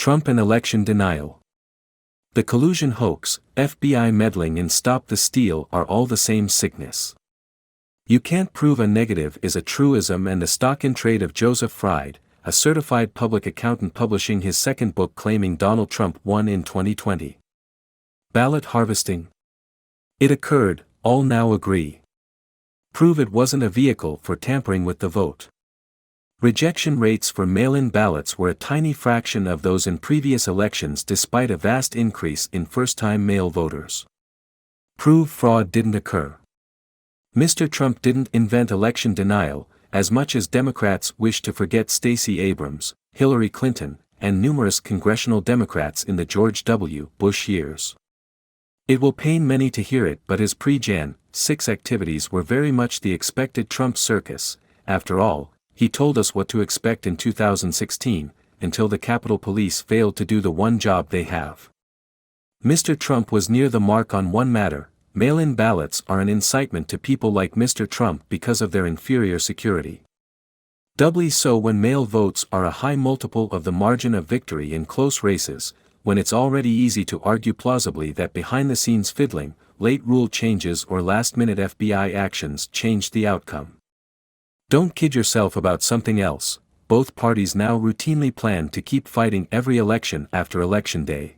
Trump and election denial. The collusion hoax, FBI meddling and stop the steal are all the same sickness. You can't prove a negative is a truism, and the stock in trade of Joseph Fried, a certified public accountant publishing his second book claiming Donald Trump won in 2020. Ballot harvesting. It occurred, all now agree. Prove it wasn't a vehicle for tampering with the vote. Rejection rates for mail-in ballots were a tiny fraction of those in previous elections despite a vast increase in first-time mail voters. Prove fraud didn't occur. Mr. Trump didn't invent election denial, as much as Democrats wish to forget Stacey Abrams, Hillary Clinton, and numerous congressional Democrats in the George W. Bush years. It will pain many to hear it, but his pre-Jan. 6 activities were very much the expected Trump circus. After all, he told us what to expect in 2016, until the Capitol Police failed to do the one job they have. Mr. Trump was near the mark on one matter: mail-in ballots are an incitement to people like Mr. Trump because of their inferior security. Doubly so when mail votes are a high multiple of the margin of victory in close races, when it's already easy to argue plausibly that behind-the-scenes fiddling, late rule changes or last-minute FBI actions changed the outcome. Don't kid yourself about something else: both parties now routinely plan to keep fighting every election after Election Day.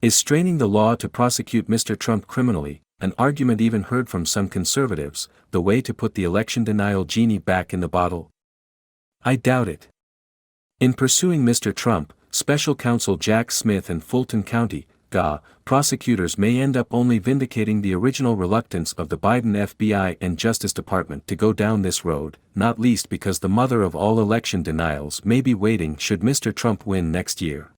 Is straining the law to prosecute Mr. Trump criminally, an argument even heard from some conservatives, the way to put the election denial genie back in the bottle? I doubt it. In pursuing Mr. Trump, Special Counsel Jack Smith and Fulton County, GA, prosecutors may end up only vindicating the original reluctance of the Biden FBI and Justice Department to go down this road, not least because the mother of all election denials may be waiting should Mr. Trump win next year.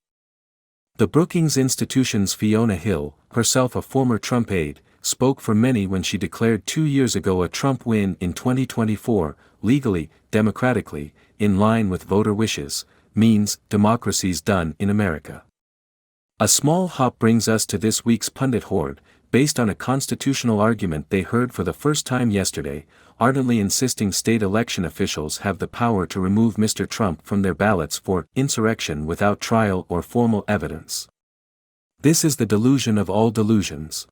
The Brookings Institution's Fiona Hill, herself a former Trump aide, spoke for many when she declared 2 years ago a Trump win in 2024, legally, democratically, in line with voter wishes, means democracy's done in America. A small hop brings us to this week's pundit horde, based on a constitutional argument they heard for the first time yesterday, ardently insisting state election officials have the power to remove Mr. Trump from their ballots for insurrection without trial or formal evidence. This is the delusion of all delusions.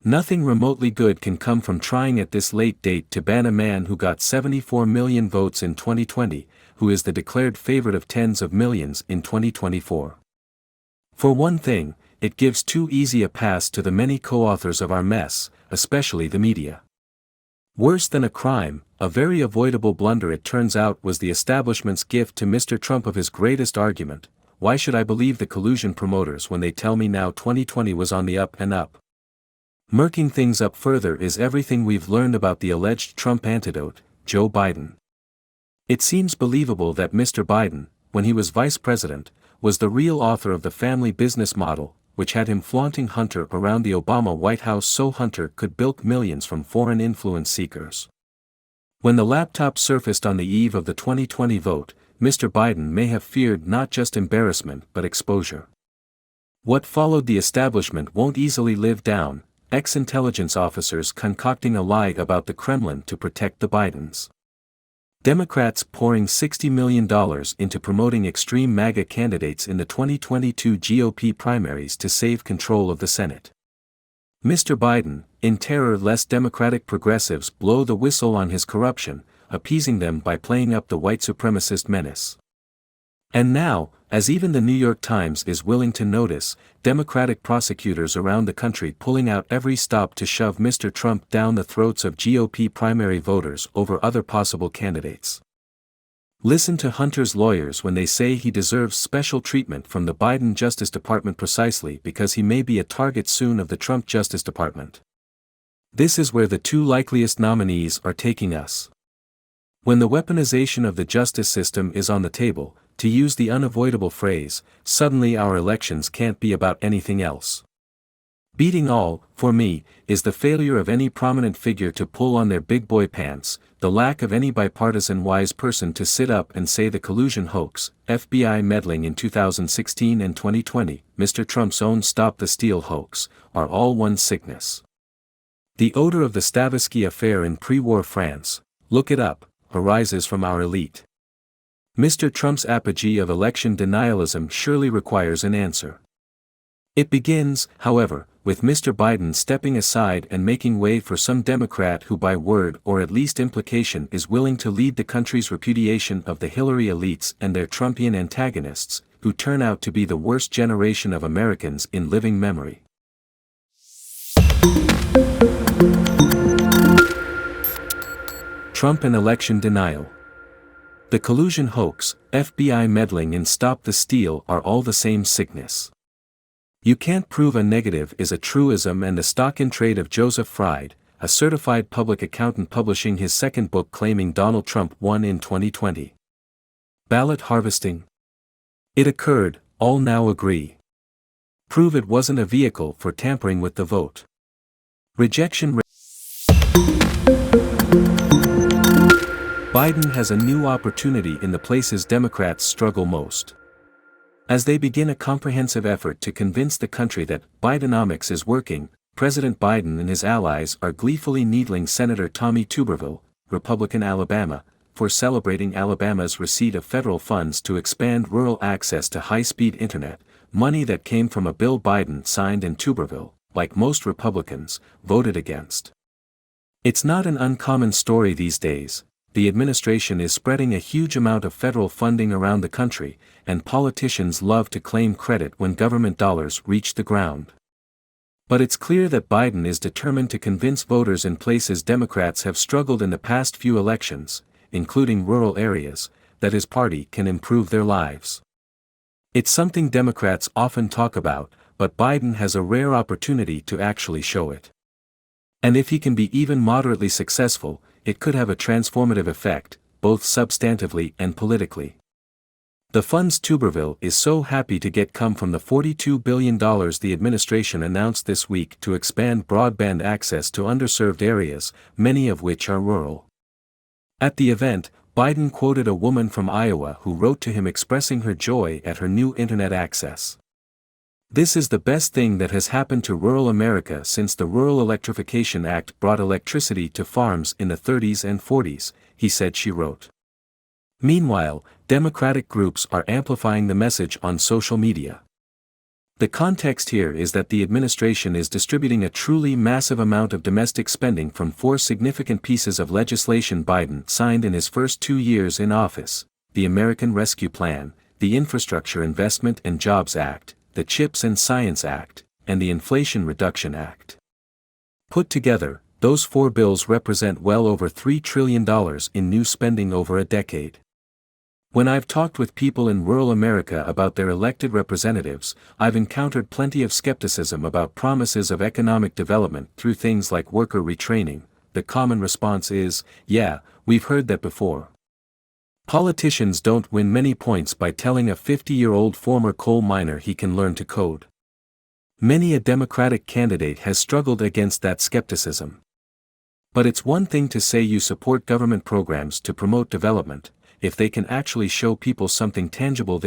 Nothing remotely good can come from trying at this late date to ban a man who got 74 million votes in 2020, who is the declared favorite of tens of millions in 2024. For one thing, it gives too easy a pass to the many co-authors of our mess, especially the media. Worse than a crime, a very avoidable blunder it turns out was the establishment's gift to Mr. Trump of his greatest argument: why should I believe the collusion promoters when they tell me now 2020 was on the up and up? Murking things up further is everything we've learned about the alleged Trump antidote, Joe Biden. It seems believable that Mr. Biden, when he was vice president, was the real author of the family business model, which had him flaunting Hunter around the Obama White House so Hunter could bilk millions from foreign influence seekers. When the laptop surfaced on the eve of the 2020 vote, Mr. Biden may have feared not just embarrassment but exposure. What followed the establishment won't easily live down: ex-intelligence officers concocting a lie about the Kremlin to protect the Bidens. Democrats pouring $60 million into promoting extreme MAGA candidates in the 2022 GOP primaries to save control of the Senate. Mr. Biden, in terror lest Democratic progressives blow the whistle on his corruption, appeasing them by playing up the white supremacist menace. And now, as even the New York Times is willing to notice, Democratic prosecutors around the country pulling out every stop to shove Mr. Trump down the throats of GOP primary voters over other possible candidates. Listen to Hunter's lawyers when they say he deserves special treatment from the Biden Justice Department precisely because he may be a target soon of the Trump Justice Department. This is where the two likeliest nominees are taking us. When the weaponization of the justice system is on the table, to use the unavoidable phrase, suddenly our elections can't be about anything else. Beating all, for me, is the failure of any prominent figure to pull on their big boy pants, the lack of any bipartisan wise person to sit up and say the collusion hoax, FBI meddling in 2016 and 2020, Mr. Trump's own Stop the Steal hoax, are all one sickness. The odor of the Stavisky affair in pre-war France, look it up, arises from our elite. Mr. Trump's apogee of election denialism surely requires an answer. It begins, however, with Mr. Biden stepping aside and making way for some Democrat who by word or at least implication is willing to lead the country's repudiation of the Hillary elites and their Trumpian antagonists, who turn out to be the worst generation of Americans in living memory. Trump and election denial. The collusion hoax, FBI meddling and stop the steal are all the same sickness. You can't prove a negative is a truism, and the stock in trade of Joseph Fried, a certified public accountant publishing his second book claiming Donald Trump won in 2020. Ballot harvesting. It occurred, all now agree. Prove it wasn't a vehicle for tampering with the vote. Rejection. Biden has a new opportunity in the places Democrats struggle most. As they begin a comprehensive effort to convince the country that Bidenomics is working, President Biden and his allies are gleefully needling Senator Tommy Tuberville, Republican Alabama, for celebrating Alabama's receipt of federal funds to expand rural access to high-speed internet, money that came from a bill Biden signed and Tuberville, like most Republicans, voted against. It's not an uncommon story these days. The administration is spreading a huge amount of federal funding around the country, and politicians love to claim credit when government dollars reach the ground. But it's clear that Biden is determined to convince voters in places Democrats have struggled in the past few elections, including rural areas, that his party can improve their lives. It's something Democrats often talk about, but Biden has a rare opportunity to actually show it. And if he can be even moderately successful, it could have a transformative effect, both substantively and politically. The funds Tuberville is so happy to get come from the $42 billion the administration announced this week to expand broadband access to underserved areas, many of which are rural. At the event, Biden quoted a woman from Iowa who wrote to him expressing her joy at her new internet access. "This is the best thing that has happened to rural America since the Rural Electrification Act brought electricity to farms in the 30s and 40s, he said, she wrote. Meanwhile, Democratic groups are amplifying the message on social media. The context here is that the administration is distributing a truly massive amount of domestic spending from four significant pieces of legislation Biden signed in his first 2 years in office: the American Rescue Plan, the Infrastructure Investment and Jobs Act, the CHIPS and Science Act, and the Inflation Reduction Act. Put together, those four bills represent well over $3 trillion in new spending over a decade. When I've talked with people in rural America about their elected representatives, I've encountered plenty of skepticism about promises of economic development through things like worker retraining. The common response is, yeah, we've heard that before. Politicians don't win many points by telling a 50-year-old former coal miner he can learn to code. Many a Democratic candidate has struggled against that skepticism. But it's one thing to say you support government programs to promote development, if they can actually show people something tangible they